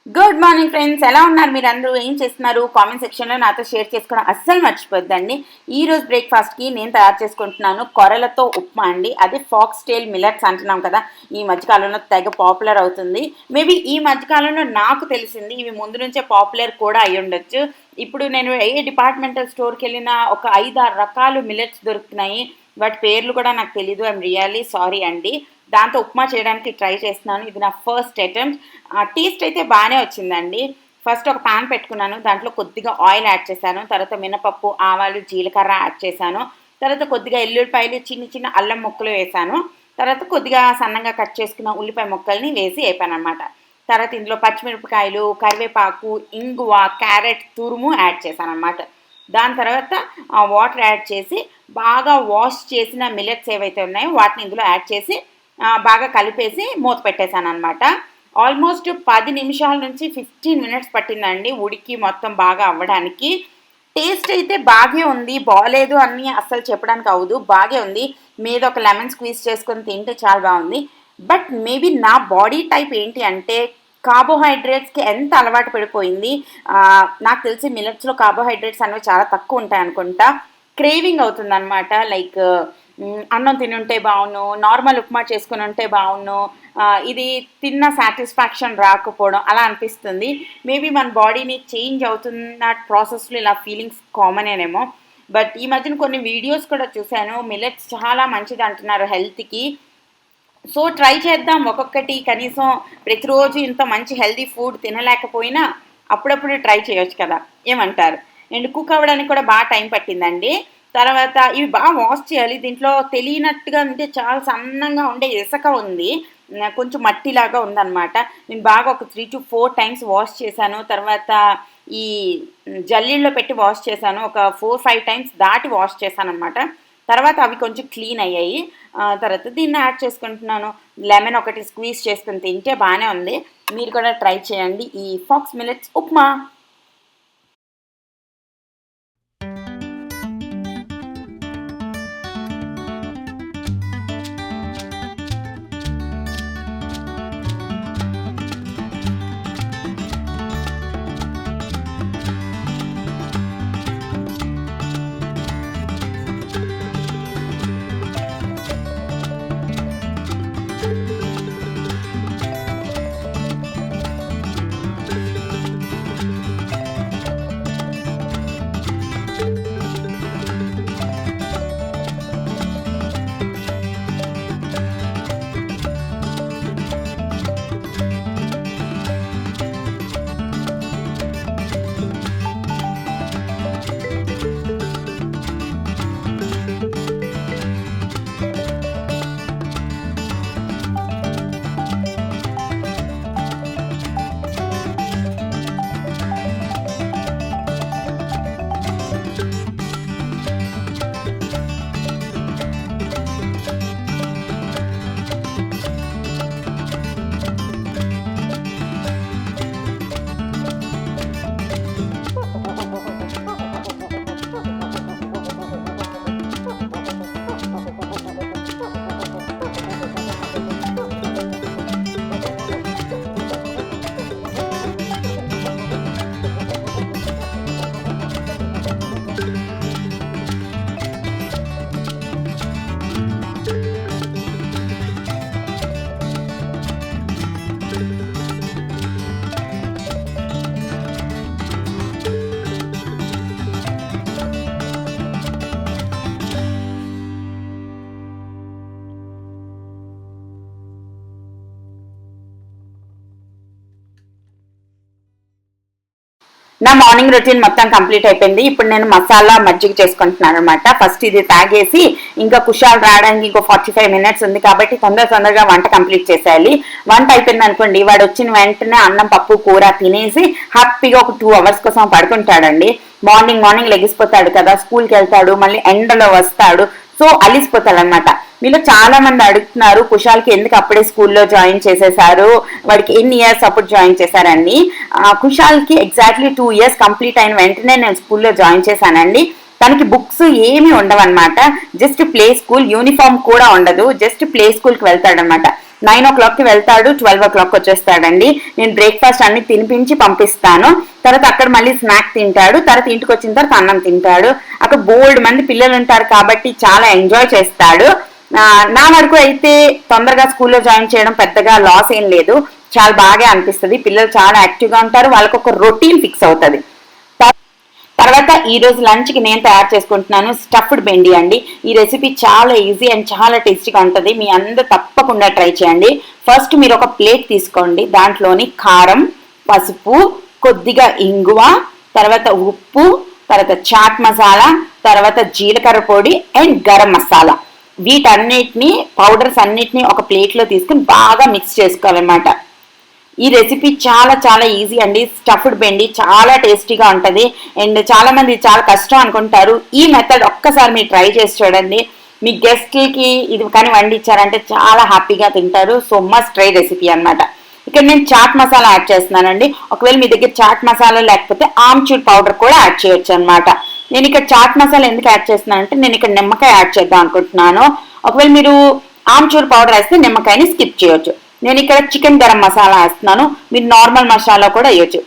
Good morning friends, ఎలా ఉన్నారు? మీరు అందరూ ఏం చేస్తున్నారు? కామెంట్ సెక్షన్లో నాతో షేర్ చేసుకోవడం అస్సలు మర్చిపోద్దండి. ఈరోజు బ్రేక్ఫాస్ట్కి నేను తయారు చేసుకుంటున్నాను కొర్రలతో ఉప్మా అండి. అది ఫాక్స్ టైల్ మిల్లెట్స్ అంటున్నాం కదా, ఈ మధ్యకాలంలో తెగ పాపులర్ అవుతుంది. మేబీ ఈ మధ్యకాలంలో నాకు తెలిసింది ఇవి ముందు నుంచే పాపులర్ కూడా అయ్యి ఉండొచ్చు. ఇప్పుడు నేను ఏ డిపార్ట్మెంటల్ స్టోర్కి వెళ్ళినా ఒక 5-6 రకాలు మిల్లెట్స్ దొరుకుతున్నాయి. వాటి పేర్లు కూడా నాకు తెలీదు. ఐఎమ్ రియల్లీ సారీ అండి. దాంతో ఉప్మా చేయడానికి ట్రై చేస్తున్నాను. ఇది నా ఫస్ట్ అటెంప్ట్. టేస్ట్ అయితే బాగానే వచ్చిందండి. ఫస్ట్ ఒక పాన్ పెట్టుకున్నాను, దాంట్లో కొద్దిగా ఆయిల్ యాడ్ చేశాను, తర్వాత మినపప్పు, ఆవాలు, జీలకర్ర యాడ్ చేశాను, తర్వాత కొద్దిగా ఎల్లుల్లిపాయలు, చిన్న చిన్న అల్లం ముక్కలు వేసాను, తర్వాత కొద్దిగా సన్నగా కట్ చేసుకున్న ఉల్లిపాయ ముక్కల్ని వేసి వేపాను అనమాట. తర్వాత ఇందులో పచ్చిమిరపకాయలు, కరివేపాకు, ఇంగువ, క్యారెట్ తురుము యాడ్ చేశాను అనమాట. దాని తర్వాత వాటర్ యాడ్ చేసి బాగా వాష్ చేసిన మిల్లెట్స్ ఏవైతే ఉన్నాయో వాటిని ఇందులో యాడ్ చేసి బాగా కలిపేసి మూత పెట్టేశాను అనమాట. ఆల్మోస్ట్ 10 నిమిషాల నుంచి 15 మినిట్స్ పట్టిందండి ఉడికి మొత్తం బాగా అవ్వడానికి. టేస్ట్ అయితే బాగే ఉంది, బాగలేదు అని అస్సలు చెప్పడానికి అవ్వదు, బాగే ఉంది. మీద ఒక లెమన్ స్క్వీజ్ చేసుకొని తింటే చాలా బాగుంది. బట్ మేబీ నా బాడీ టైప్ ఏంటి అంటే కార్బోహైడ్రేట్స్కి ఎంత అలవాటు పడిపోయింది. నాకు తెలిసి మిల్లెట్స్లో కార్బోహైడ్రేట్స్ అనేవి చాలా తక్కువ ఉంటాయి అనుకుంటా. క్రేవింగ్ అవుతుంది అనమాట. లైక్ అన్నం తిని ఉంటే బాగున్ను, నార్మల్ ఉప్మా చేసుకుని ఉంటే బాగున్ను, ఇది తిన్న సాటిస్ఫాక్షన్ రాకపోవడం అలా అనిపిస్తుంది. మేబీ మన బాడీని చేంజ్ అవుతున్న ప్రాసెస్లో ఇలా ఫీలింగ్స్ కామనేనేమో. బట్ ఈ మధ్యన కొన్ని వీడియోస్ కూడా చూశాను, మిల్లెట్స్ చాలా మంచిది అంటున్నారు హెల్త్కి. సో ట్రై చేద్దాం ఒక్కొక్కటి. కనీసం ప్రతిరోజు ఇంత మంచి హెల్తీ ఫుడ్ తినలేకపోయినా అప్పుడప్పుడు ట్రై చేయొచ్చు కదా, ఏమంటారు? అండ్ కుక్ అవ్వడానికి కూడా బాగా టైం పట్టిందండి. తర్వాత ఇవి బాగా వాష్ చేయాలి. దీంట్లో తెలియనట్టుగా అంటే చాలా సన్నంగా ఉండే ఇసుక ఉంది, కొంచెం మట్టిలాగా ఉందన్నమాట. నేను బాగా ఒక 3 to 4 టైమ్స్ వాష్ చేశాను. తర్వాత ఈ జల్లీల్లో పెట్టి వాష్ చేశాను, ఒక 4-5 టైమ్స్ దాటి వాష్ చేశాను అనమాట. తర్వాత అవి కొంచెం క్లీన్ అయ్యాయి. తర్వాత దీన్ని యాడ్ చేసుకుంటున్నాను. లెమన్ ఒకటి స్క్వీజ్ చేసుకుని తింటే బాగానే ఉంది. మీరు కూడా ట్రై చేయండి ఈ ఫాక్స్ మిల్లెట్స్ ఉప్మా. నా మార్నింగ్ రొటీన్ మొత్తం కంప్లీట్ అయిపోయింది. ఇప్పుడు నేను మసాలా మజ్జిగ చేసుకుంటున్నాను అనమాట. ఫస్ట్ ఇది తాగేసి ఇంకా కుషాల్ రావడానికి ఇంకో 45 మినిట్స్ ఉంది కాబట్టి తొందరగా వంట కంప్లీట్ చేసేయాలి. వంట అయిపోయింది అనుకోండి, వాడు వచ్చిన వెంటనే అన్నం, పప్పు, కూర తినేసి హ్యాపీగా ఒక 2 అవర్స్ కోసం పడుకుంటాడండి. మార్నింగ్ లెగిసిపోతాడు కదా, స్కూల్కి వెళ్తాడు, మళ్ళీ ఎండలో వస్తాడు, సో అలిసిపోతాడు అనమాట. మీలో చాలా మంది అడుగుతున్నారు కుషాల్కి ఎందుకు అప్పుడే స్కూల్లో జాయిన్ చేసేసారు, వాడికి ఎన్ని ఇయర్స్ అప్పుడు జాయిన్ చేశారండి. కుషాల్కి ఎగ్జాక్ట్లీ 2 ఇయర్స్ కంప్లీట్ అయిన వెంటనే నేను స్కూల్లో జాయిన్ చేశానండి. తనకి బుక్స్ ఏమీ ఉండవన్నమాట, జస్ట్ ప్లే స్కూల్, యూనిఫామ్ కూడా ఉండదు, జస్ట్ ప్లే స్కూల్కి వెళ్తాడనమాట. 9 o'clockకి వెళ్తాడు, 12 o'clock వచ్చేస్తాడండి. నేను బ్రేక్ఫాస్ట్ అన్ని తినిపించి పంపిస్తాను. తర్వాత అక్కడ మళ్ళీ స్నాక్ తింటాడు. తర్వాత ఇంటికి వచ్చిన తర్వాత అన్నం తింటాడు. అక్కడ బోల్డ్ మంది పిల్లలు ఉంటారు కాబట్టి చాలా ఎంజాయ్ చేస్తాడు. నా వరకు అయితే తొందరగా స్కూల్లో జాయిన్ చేయడం పెద్దగా లాస్ ఏం లేదు, చాలా బాగా అనిపిస్తుంది. పిల్లలు చాలా యాక్టివ్గా ఉంటారు, వాళ్ళకు ఒక రొటీన్ ఫిక్స్ అవుతుంది. తర్వాత ఈ రోజు లంచ్ కి నేను తయారు చేసుకుంటున్నాను స్టఫ్డ్ బెండి అండి. ఈ రెసిపీ చాలా ఈజీ అండ్ చాలా టేస్టీగా ఉంటుంది. మీ అందరూ తప్పకుండా ట్రై చేయండి. ఫస్ట్ మీరు ఒక ప్లేట్ తీసుకోండి, దాంట్లోని కారం, పసుపు, కొద్దిగా ఇంగువ, తర్వాత ఉప్పు, తర్వాత చాట్ మసాలా, తర్వాత జీలకర్ర పొడి అండ్ గరం మసాలా, వీటన్నిటిని పౌడర్స్ అన్నిటిని ఒక ప్లేట్లో తీసుకుని బాగా మిక్స్ చేసుకోవాలన్నమాట. ఈ రెసిపీ చాలా చాలా ఈజీ అండి. స్టఫ్డ్ బెండి చాలా టేస్టీగా ఉంటుంది అండ్ చాలా మంది చాలా కష్టం అనుకుంటారు. ఈ మెథడ్ ఒక్కసారి మీరు ట్రై చేసి చూడండి. మీ గెస్ట్లకి ఇది కానీ వండిచ్చారంటే చాలా హ్యాపీగా తింటారు. సో మస్ట్ ట్రై రెసిపీ అనమాట. ఇక్కడ నేను చాట్ మసాలా యాడ్ చేస్తున్నానండి. ఒకవేళ మీ దగ్గర చాట్ మసాలా లేకపోతే ఆమ్చూర్ పౌడర్ కూడా యాడ్ చేయొచ్చు అనమాట. నేను ఇక్కడ చాట్ మసాలా ఎందుకు యాడ్ చేస్తున్నానంటే నేను ఇక్కడ నిమ్మకాయ యాడ్ చేద్దాం అనుకుంటున్నాను. ఒకవేళ మీరు ఆమ్చూర్ పౌడర్ వేస్తే నిమ్మకాయని స్కిప్ చేయొచ్చు. నేను ఇక్కడ చికెన్ గరం మసాలా వేస్తున్నాను, మీరు నార్మల్ మసాలా కూడా వేయచ్చు.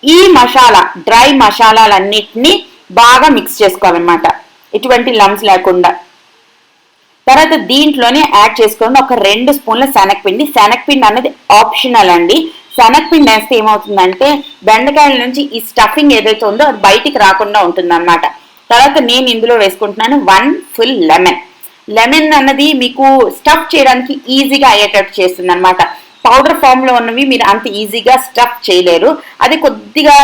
ఈ మసాలా డ్రై మసాలాలన్నిటినీ బాగా మిక్స్ చేసుకోవాలన్నమాట, ఎటువంటి లమ్స్ లేకుండా. తర్వాత దీంట్లోనే యాడ్ చేసుకోండి ఒక 2 స్పూన్ల శనగపిండి. శనగపిండి అనేది ఆప్షనల్ అండి. శనగపిండి వేస్తే ఏమవుతుందంటే బెండకాయల నుంచి ఈ స్టఫింగ్ ఏదైతే ఉందో అది బయటికి రాకుండా ఉంటుందన్నమాట. తర్వాత నేను ఇందులో వేసుకుంటున్నాను 1 ఫుల్ లెమన్. లెమన్ అన్నది మీకు స్టఫ్ చేయడానికి ఈజీగా అయ్యేటట్టు చేస్తుంది అనమాట. పౌడర్ ఫామ్ లో ఉన్నవి మీరు అంత ఈజీగా స్టఫ్ చేయలేరు, అది కొద్దిగా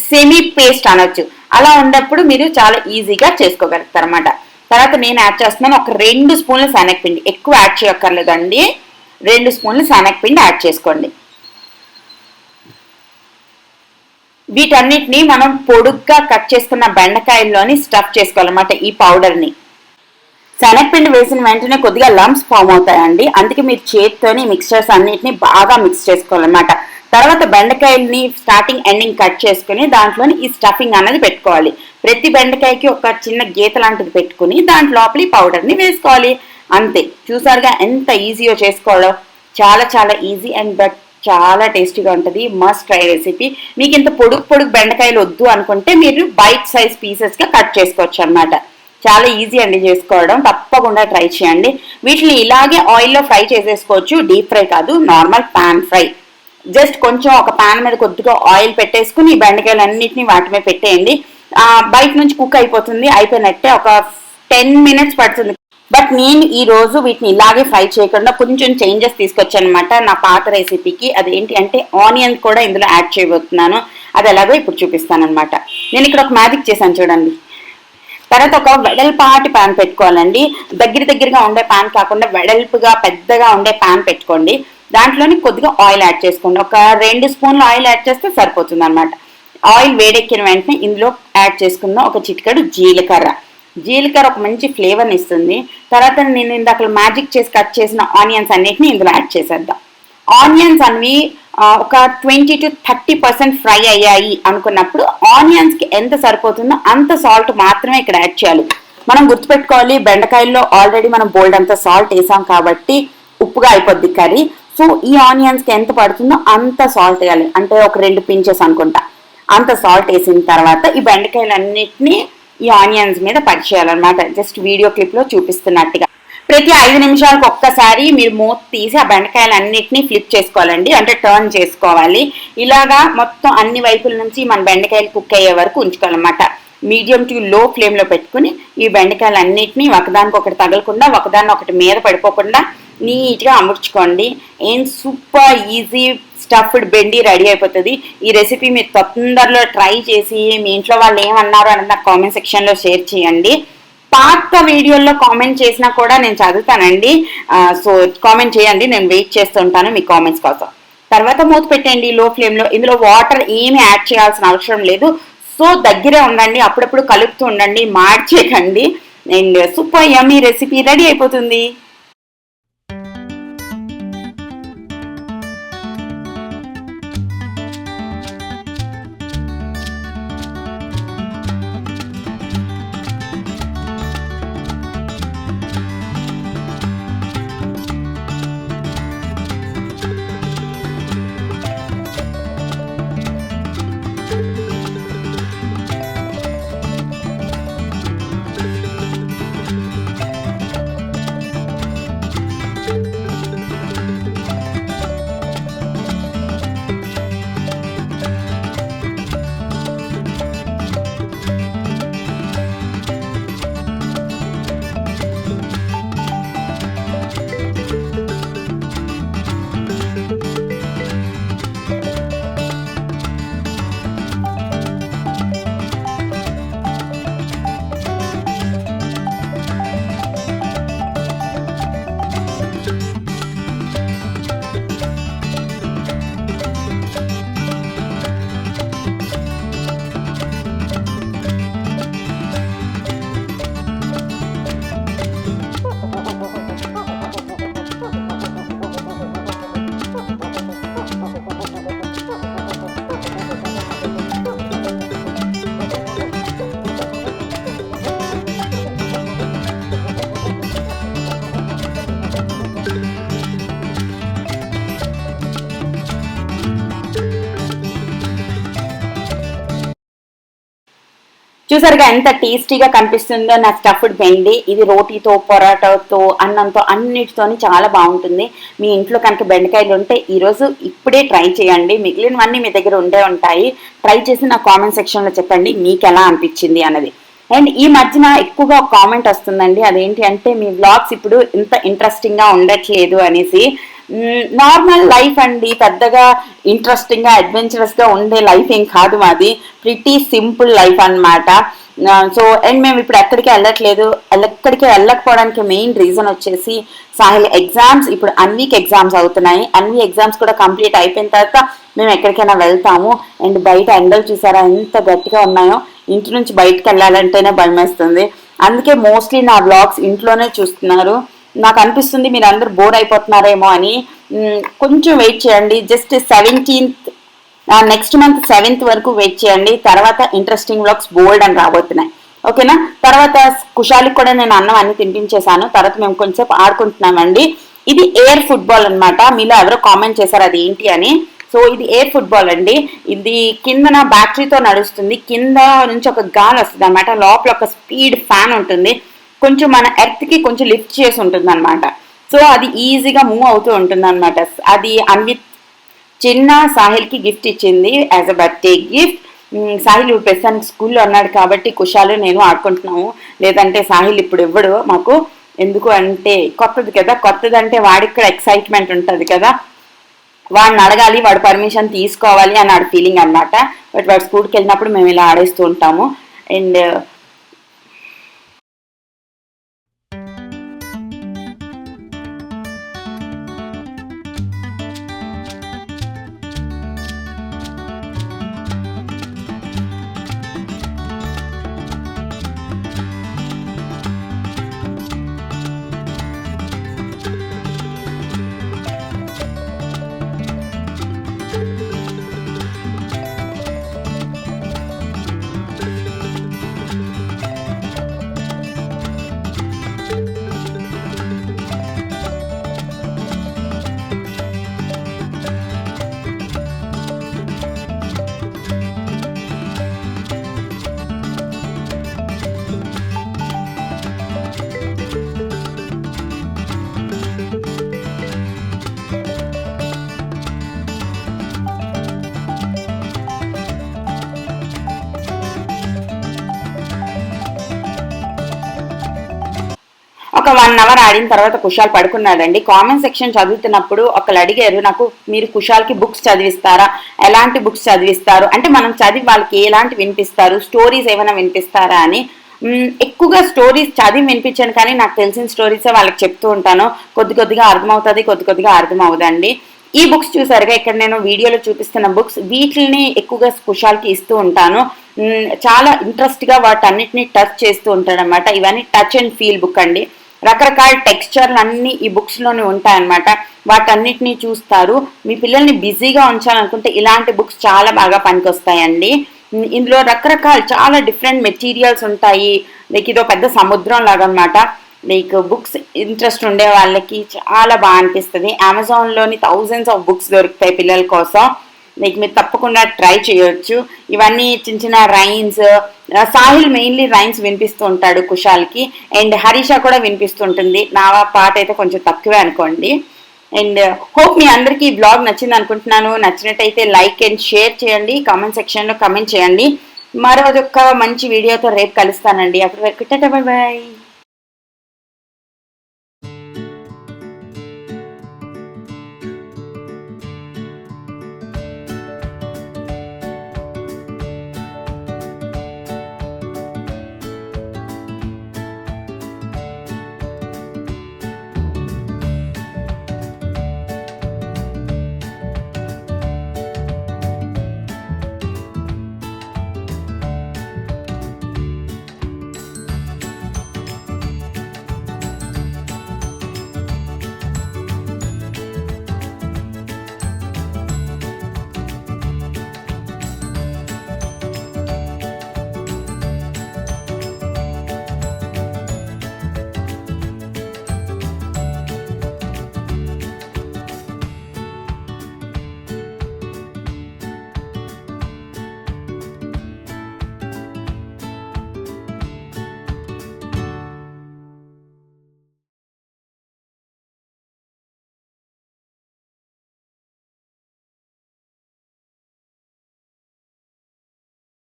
సెమీ పేస్ట్ అనొచ్చు. అలా ఉన్నప్పుడు మీరు చాలా ఈజీగా చేసుకోగలుగుతారు అనమాట. తర్వాత నేను యాడ్ చేస్తున్నాను ఒక 2 స్పూన్ల శనగపిండి. ఎక్కువ యాడ్ చేయక్కర్లేదండి, 2 స్పూన్ల శనగపిండి యాడ్ చేసుకోండి. వీటన్నిటిని మనం పొడుగ్గా కట్ చేసుకున్న బెండకాయల్లోని స్టఫ్ చేసుకోవాలన్నమాట ఈ పౌడర్ని. శనగపిండి వేసిన వెంటనే కొద్దిగా లంప్స్ ఫామ్ అవుతాయండి, అందుకే మీరు చేతితోని మిక్స్చర్స్ అన్నిటిని బాగా మిక్స్ చేసుకోవాలన్నమాట. తర్వాత బెండకాయల్ని స్టార్టింగ్ ఎండింగ్ కట్ చేసుకుని దాంట్లోని ఈ స్టఫింగ్ అనేది పెట్టుకోవాలి. ప్రతి బెండకాయకి ఒక చిన్న గీత లాంటిది పెట్టుకుని దాంట్ లోపల ఈ పౌడర్ని వేసుకోవాలి. అంతే, చూసారుగా ఎంత ఈజీగా చేసుకోవడం. చాలా చాలా ఈజీ అండ్ బట్ చాలా టేస్టీగా ఉంటుంది. Must try recipe. మీకు ఇంత పొడుగు బెండకాయలు వద్దు అనుకుంటే మీరు బైట్ సైజ్ పీసెస్గా కట్ చేసుకోవచ్చు అనమాట. చాలా ఈజీ అండి చేసుకోవడం, తప్పకుండా ట్రై చేయండి. వీటిని ఇలాగే ఆయిల్లో ఫ్రై చేసేసుకోవచ్చు, డీప్ ఫ్రై కాదు, నార్మల్ పాన్ ఫ్రై. జస్ట్ కొంచెం ఒక పాన్ మీద కొద్దిగా ఆయిల్ పెట్టేసుకుని ఈ బెండకాయలు అన్నిటిని వాటి మీద పెట్టేయండి. బయట నుంచి కుక్ అయిపోతుంది, అయిపోయినట్టే. ఒక 10 minutes పడుతుంది. బట్ నేను ఈ రోజు వీటిని ఇలాగే ఫ్రై చేయకుండా కొంచెం చేంజెస్ తీసుకొచ్చాను అనమాట నా పాత రెసిపీకి. అదేంటి అంటే ఆనియన్ కూడా ఇందులో యాడ్ చేయబోతున్నాను. అది ఎలాగో ఇప్పుడు చూపిస్తాను అనమాట. నేను ఇక్కడ ఒక మ్యాజిక్ చేశాను చూడండి. తర్వాత ఒక వెడల్పాటి ప్యాన్ పెట్టుకోవాలండి. దగ్గరగా ఉండే ప్యాన్ కాకుండా వెడల్పుగా పెద్దగా ఉండే ప్యాన్ పెట్టుకోండి. దాంట్లోని కొద్దిగా ఆయిల్ యాడ్ చేసుకోండి. ఒక 2 స్పూన్లు ఆయిల్ యాడ్ చేస్తే సరిపోతుంది అనమాట. ఆయిల్ వేడెక్కిన వెంటనే ఇందులో యాడ్ చేసుకుందాం ఒక చిటికెడు జీలకర్ర. జీలకర్ర ఒక మంచి ఫ్లేవర్ని ఇస్తుంది. తర్వాత నేను ఇందాక మ్యాజిక్ చేసి కట్ చేసిన ఆనియన్స్ అన్నిటిని ఇందులో యాడ్ చేసేద్దాం. ఆనియన్స్ అన్ని ఒక 20 to 30% ఫ్రై అయ్యాయి అనుకున్నప్పుడు ఆనియన్స్కి ఎంత సరిపోతుందో అంత సాల్ట్ మాత్రమే ఇక్కడ యాడ్ చేయాలి. మనం గుర్తుపెట్టుకోవాలి, బెండకాయల్లో ఆల్రెడీ మనం బోల్డ్ అంత సాల్ట్ వేసాం కాబట్టి ఉప్పుగా అయిపోద్ది కర్రీ. సో ఈ ఆనియన్స్కి ఎంత పడుతుందో అంత సాల్ట్ వేయాలి, అంటే ఒక 2 pinches అనుకుంటా. అంత సాల్ట్ వేసిన తర్వాత ఈ బెండకాయలన్నిటిని ఈ ఆనియన్స్ మీద పరిచేయాలన్నమాట. జస్ట్ వీడియో క్లిప్లో చూపిస్తున్నట్టుగా ప్రతి 5 నిమిషాలకు ఒక్కసారి మీరు మూత తీసి ఆ బెండకాయలన్నిటిని ఫ్లిప్ చేసుకోవాలండి, అంటే టర్న్ చేసుకోవాలి. ఇలాగా మొత్తం అన్ని వైపుల నుంచి మన బెండకాయలు కుక్ అయ్యే వరకు ఉంచుకోవాలన్నమాట. మీడియం టు లో ఫ్లేమ్లో పెట్టుకుని ఈ బెండకాయలన్నిటిని ఒకదానికొకటి తగలకుండా ఒకదాన్ని మీద పడిపోకుండా నీట్గా అమర్చుకోండి. ఏం సూపర్ ఈజీ స్టఫ్డ్ బెండి రెడీ అయిపోతుంది. ఈ రెసిపీ మీరు తొందరలో ట్రై చేసి మీ ఇంట్లో వాళ్ళు ఏమన్నారు అనేది నాకు కామెంట్ సెక్షన్లో షేర్ చేయండి. పాత వీడియోల్లో కామెంట్ చేసినా కూడా నేను చదువుతానండి. సో కామెంట్ చేయండి, నేను వెయిట్ చేస్తుంటాను మీ కామెంట్స్ కోసం. తర్వాత మూత పెట్టండి లో ఫ్లేమ్లో. ఇందులో వాటర్ ఏమి యాడ్ చేయాల్సిన అవసరం లేదు. సో దగ్గరే ఉండండి, అప్పుడప్పుడు కలుపుతూ ఉండండి, మార్చేయకండి. And super yummy recipe ready అయిపోతుంది. చూసారుగా ఎంత టేస్టీగా కనిపిస్తుందో నా స్టఫ్డ్ బెండి. ఇది రోటీతో, పొరాటాతో, అన్నంతో అన్నిటితోని చాలా బాగుంటుంది. మీ ఇంట్లో కనుక బెండకాయలు ఉంటే ఈరోజు ఇప్పుడే ట్రై చేయండి. మిగిలినవన్నీ మీ దగ్గర ఉండే ఉంటాయి. ట్రై చేసి నా కామెంట్ సెక్షన్లో చెప్పండి మీకు ఎలా అనిపించింది అన్నది. అండ్ ఈ మధ్యన ఎక్కువగా ఒక కామెంట్ వస్తుందండి, అదేంటి అంటే మీ వ్లాగ్స్ ఇప్పుడు ఇంత ఇంట్రెస్టింగ్గా ఉండట్లేదు అనేసి. నార్మల్ లైఫ్ అండి, పెద్దగా ఇంట్రెస్టింగ్గా అడ్వెంచరస్గా ఉండే లైఫ్ ఏం కాదు మాది. ప్రిటీ సింపుల్ లైఫ్ అన్నమాట. సో అండ్ మేము ఇప్పుడు ఎక్కడికి వెళ్ళట్లేదు. ఎక్కడికి వెళ్ళకపోవడానికి మెయిన్ రీజన్ వచ్చేసి సాహిల్ ఎగ్జామ్స్. ఇప్పుడు అన్వీక్ ఎగ్జామ్స్ అవుతున్నాయి. అన్ని ఎగ్జామ్స్ కూడా కంప్లీట్ అయిపోయిన తర్వాత మేము ఎక్కడికైనా వెళ్తాము. అండ్ బయట ఎండలు చూసారా ఎంత గట్టిగా ఉన్నాయో, ఇంటి నుంచి బయటకు వెళ్ళాలంటేనే భయం వేస్తుంది. అందుకే మోస్ట్లీ నా వ్లాగ్స్ ఇంట్లోనే చూస్తున్నారు. నాకు అనిపిస్తుంది మీరు అందరూ బోర్ అయిపోతున్నారేమో అని. కొంచెం వెయిట్ చేయండి. Just 17th next month 7th వరకు వెయిట్ చేయండి. తర్వాత ఇంట్రెస్టింగ్ వ్లాగ్స్ బోల్డ్ అని రాబోతున్నాయి. ఓకేనా? తర్వాత కుషాలికి కూడా నేను అన్నం అన్ని తినిపించేశాను. తర్వాత మేము కొంచెంసేపు ఆడుకుంటున్నామండి. ఇది ఎయిర్ ఫుట్బాల్ అనమాట. మీలో ఎవరో కామెంట్ చేశారు అది ఏంటి అని. సో ఇది ఎయిర్ ఫుట్బాల్ అండి. ఇది కిందన బ్యాటరీతో నడుస్తుంది. కింద నుంచి ఒక గాలి వస్తుంది అనమాట. లోపల ఒక స్పీడ్ ఫ్యాన్ ఉంటుంది. కొంచెం మన ఎర్త్ కి కొంచెం లిఫ్ట్ చేసి ఉంటుంది అనమాట. సో అది ఈజీగా మూవ్ అవుతూ ఉంటుంది అనమాట. అది అన్విత్ చిన్న సాహిల్కి గిఫ్ట్ ఇచ్చింది as a birthday gift. Sahil ప్రస్తుతానికి స్కూల్లో ఉన్నాడు కాబట్టి కుషాలు నేను ఆడుకుంటున్నాము. లేదంటే సాహిల్ ఇప్పుడు ఇవ్వడు మాకు. ఎందుకు అంటే కొత్తది కదా, కొత్తదంటే వాడికి కూడా ఎక్సైట్మెంట్ ఉంటుంది కదా, వాడిని అడగాలి, వాడు పర్మిషన్ తీసుకోవాలి అని వాడి ఫీలింగ్ అనమాట. బట్ వాడు స్కూల్కి వెళ్ళినప్పుడు మేము ఇలా ఆడేస్తూ ఉంటాము. అండ్ ఒక 1 hour ఆడిన తర్వాత కుషాల్ పడుకున్నాడండి. కామెంట్ సెక్షన్ చదువుతున్నప్పుడు ఒకళ్ళు అడిగారు నాకు, మీరు కుషాల్కి బుక్స్ చదివిస్తారా, ఎలాంటి బుక్స్ చదివిస్తారు అంటే మనం చదివి వాళ్ళకి ఎలాంటి వినిపిస్తారు, స్టోరీస్ ఏమైనా వినిపిస్తారా అని. ఎక్కువగా స్టోరీస్ చదివి వినిపించాను, కానీ నాకు తెలిసిన స్టోరీసే వాళ్ళకి చెప్తూ ఉంటాను. కొద్దిగా అర్థమవుతుంది, కొద్దిగా అర్థం అవుదండి. ఈ బుక్స్ చూసారుగా ఇక్కడ నేను వీడియోలో చూపిస్తున్న బుక్స్, వీటిని ఎక్కువగా కుషాల్కి ఇస్తూ ఉంటాను. చాలా ఇంట్రెస్ట్గా వాటన్నిటిని టచ్ చేస్తూ ఉంటాడు అనమాట. ఇవన్నీ టచ్ అండ్ ఫీల్ బుక్ అండి. రకరకాల టెక్స్చర్లు అన్నీ ఈ బుక్స్లోనే ఉంటాయన్నమాట. వాటన్నిటిని చూస్తారు. మీ పిల్లల్ని బిజీగా ఉంచాలనుకుంటే ఇలాంటి బుక్స్ చాలా బాగా పనికొస్తాయండి. ఇందులో రకరకాల చాలా డిఫరెంట్ మెటీరియల్స్ ఉంటాయి. లైక్ ఇదో పెద్ద సముద్రం లాగా అనమాట. లైక్ బుక్స్ ఇంట్రెస్ట్ ఉండే వాళ్ళకి చాలా బాగా అనిపిస్తుంది. అమెజాన్లోని థౌజండ్స్ ఆఫ్ బుక్స్ దొరుకుతాయి పిల్లల కోసం. లైక్ మీరు తప్పకుండా ట్రై చేయొచ్చు. ఇవన్నీ చిన్న రైమ్స్. సాహిల్ మెయిన్లీ రైమ్స్ వినిపిస్తూ ఉంటాడు కుషాల్కి. అండ్ హరీష కూడా వినిపిస్తుంటుంది. నా పాట అయితే కొంచెం తక్కువే అనుకోండి. అండ్ హోప్ మీ అందరికీ ఈ బ్లాగ్ నచ్చింది అనుకుంటున్నాను. నచ్చినట్టయితే లైక్ అండ్ షేర్ చేయండి. కామెంట్ సెక్షన్లో కమెంట్ చేయండి. మరొక మంచి వీడియోతో రేపు కలుస్తానండి. అప్పటి వరకు బాయ్ బాయ్.